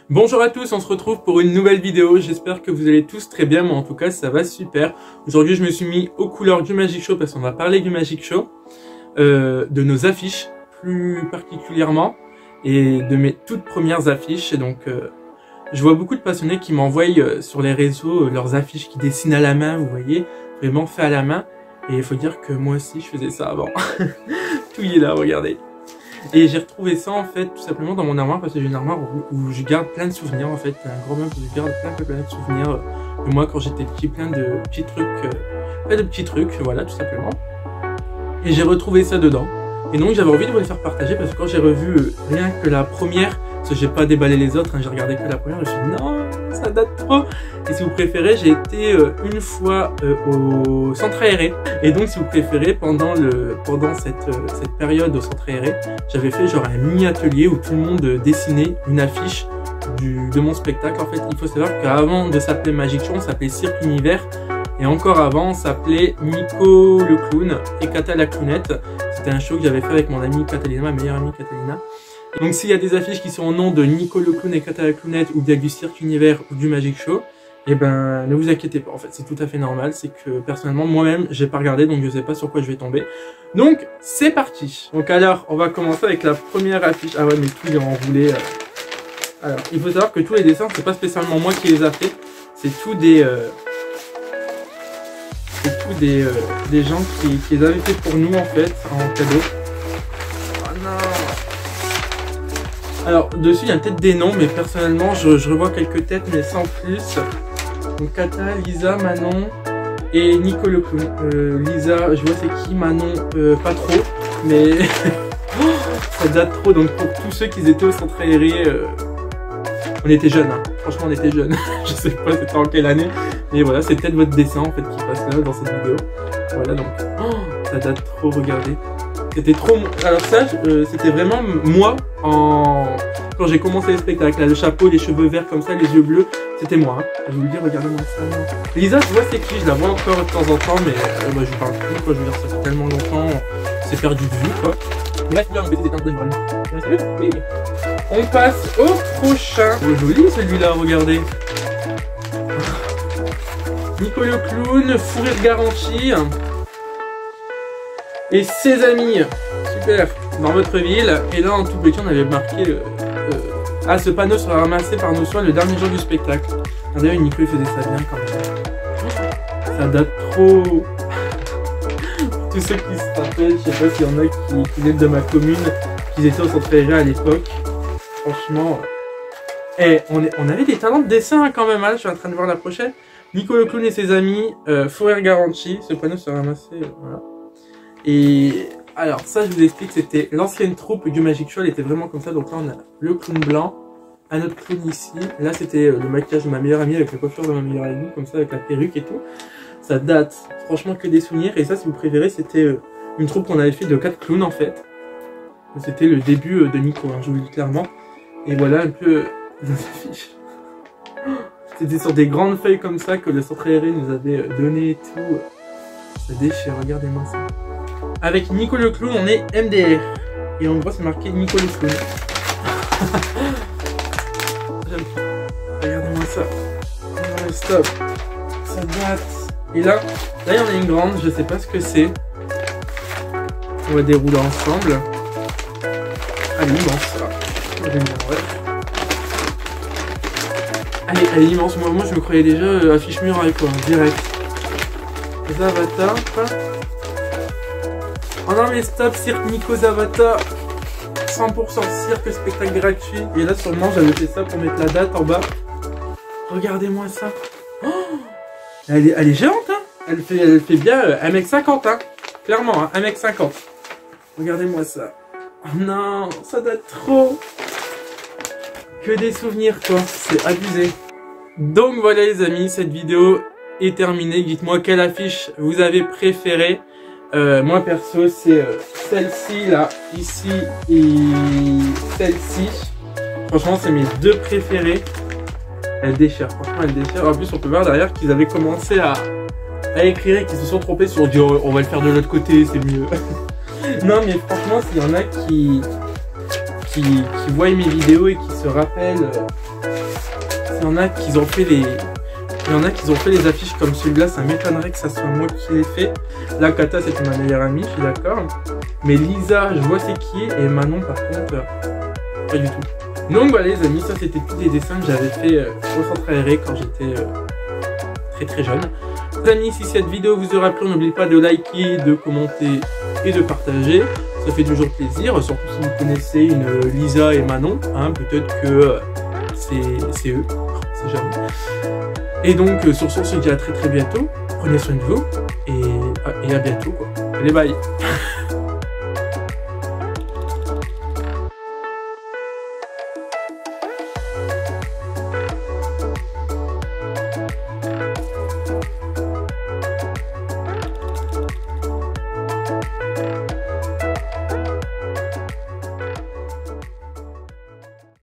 Bonjour à tous, on se retrouve pour une nouvelle vidéo. J'espère que vous allez tous très bien, moi en tout cas ça va super. Aujourd'hui je me suis mis aux couleurs du Magic Show parce qu'on va parler du Magic Show, de nos affiches plus particulièrement et de mes toutes premières affiches. Et donc je vois beaucoup de passionnés qui m'envoient sur les réseaux leurs affiches qui dessinent à la main, vous voyez, vraiment fait à la main. Et il faut dire que moi aussi je faisais ça avant. Tout y est là, regardez. Et j'ai retrouvé ça en fait tout simplement dans mon armoire parce que j'ai une armoire où je garde plein de souvenirs en fait, un gros meuble où je garde plein de souvenirs de moi quand j'étais petit, plein de petits trucs, voilà tout simplement. Et j'ai retrouvé ça dedans. Et donc j'avais envie de vous les faire partager parce que quand j'ai revu rien que la première, parce que j'ai pas déballé les autres, hein, j'ai regardé que la première, je me suis dit non, ça date trop. Et si vous préférez, j'ai été une fois au centre aéré. Et donc si vous préférez, pendant cette période au centre aéré, j'avais fait genre un mini atelier où tout le monde dessinait une affiche de mon spectacle. En fait, il faut savoir qu'avant de s'appeler Magic Show, on s'appelait Cirque Univers. Et encore avant, on s'appelait Nico le clown et Kata la clownette. C'était un show que j'avais fait avec mon amie Catalina, ma meilleure amie Catalina. Et donc s'il y a des affiches qui sont au nom de Nico le clown et Kata la clownette ou bien du Cirque Univers ou du Magic Show, eh ben ne vous inquiétez pas, en fait c'est tout à fait normal. C'est que personnellement moi-même j'ai pas regardé, donc je sais pas sur quoi je vais tomber. Donc c'est parti. Donc alors on va commencer avec la première affiche. Ah ouais, mais tout est enroulé. Alors il faut savoir que tous les dessins c'est pas spécialement moi qui les a fait, c'est tout des gens qui les avaient fait pour nous en fait en cadeau. Oh non. Alors dessus il y a peut-être des noms, mais personnellement je revois quelques têtes mais sans plus. Donc Kata, Lisa, Manon et Nico le clown. Lisa, je vois c'est qui, Manon pas trop, mais ça date trop. Donc pour tous ceux qui étaient au centre aéré, on était jeunes, hein. Franchement on était jeunes. Je sais pas c'était en quelle année, mais voilà, c'est peut-être votre dessin en fait qui passe là dans cette vidéo. Voilà, donc ça date trop, regardez. C'était trop. Alors ça, c'était vraiment moi quand j'ai commencé le spectacle, là, le chapeau, les cheveux verts comme ça, les yeux bleus, c'était moi. Hein. Je vous le dis, regardez-moi ça. Lisa, tu vois c'est qui, je la vois encore de temps en temps, mais moi je parle plus, quoi. Je veux dire, ça fait tellement longtemps, c'est perdu de vue, quoi. Bref, là, on peut des teintes de vraiment. Oui. On passe au prochain. Oh, joli celui-là, regardez. Nico le clown, fou rire garanti. Et ses amis, super, dans votre ville. Et là, en tout petit, on avait marqué ce panneau sera ramassé par nos soins le dernier jour du spectacle. D'ailleurs, Nico, il faisait ça bien quand même. Ça date trop. Tous ceux qui se rappellent, je sais pas s'il y en a qui viennent de ma commune, qui étaient au centre aéré à l'époque. Franchement, on avait des talents de dessin hein, quand même. Hein. Je suis en train de voir la prochaine. Nico le clown et ses amis, fou rire garanti. Ce panneau sera ramassé, voilà. Et alors ça je vous explique, c'était l'ancienne troupe du Magic Show, elle était vraiment comme ça. Donc là on a le clown blanc, un autre clown ici. Là c'était le maquillage de ma meilleure amie avec la coiffure de ma meilleure amie, comme ça avec la perruque et tout. Ça date franchement que des souvenirs. Et ça si vous préférez c'était une troupe qu'on avait fait de 4 clowns en fait. C'était le début de Nico, hein, je vous le dis clairement. Et voilà un peu nos affiches. C'était sur des grandes feuilles comme ça que le centre aéré nous avait donné et tout. Ça déchire, regardez-moi ça. Avec Nico le clown, on est MDR. Et en gros, c'est marqué Nico le clown. Regardez-moi ça. Non, stop. Ça date. Et là, il y en a une grande, je sais pas ce que c'est. On va dérouler ensemble. Elle est immense, là. Elle est immense. Moi, je me croyais déjà affiche muraille, quoi, direct. Zavata. Oh non mais stop, cirque Nico Zavata. 100% cirque, spectacle gratuit. Et là sûrement j'avais fait ça pour mettre la date en bas. Regardez-moi ça. Oh, elle est géante hein. Elle fait bien 1m50 hein. Clairement hein, 1m50. Regardez-moi ça. Oh non, ça date trop. Que des souvenirs quoi, c'est abusé. Donc voilà les amis, cette vidéo est terminée. Dites-moi quelle affiche vous avez préférée. Moi perso c'est celle-ci là, ici et celle-ci. Franchement c'est mes deux préférées. Elle déchire, franchement elle déchire. En plus on peut voir derrière qu'ils avaient commencé à écrire et qu'ils se sont trompés sur dire on va le faire de l'autre côté, c'est mieux. Non mais franchement s'il y en a qui qui voient mes vidéos et qui se rappellent. Il y en a qui ont fait les affiches comme celui-là, ça m'étonnerait que ça soit moi qui l'ai fait. Là, Kata, c'était ma meilleure amie, je suis d'accord. Mais Lisa, je vois c'est qui est, et Manon, par contre, pas du tout. Donc voilà les amis, ça c'était tous les dessins que j'avais fait au centre aéré quand j'étais très jeune. Les amis, si cette vidéo vous aura plu, n'oubliez pas de liker, de commenter et de partager. Ça fait toujours plaisir, surtout si vous connaissez une Lisa et Manon, hein, peut-être que c'est eux, c'est jamais. Et donc sur ce, on se dit à très bientôt, prenez soin de vous, et à bientôt quoi. Allez bye.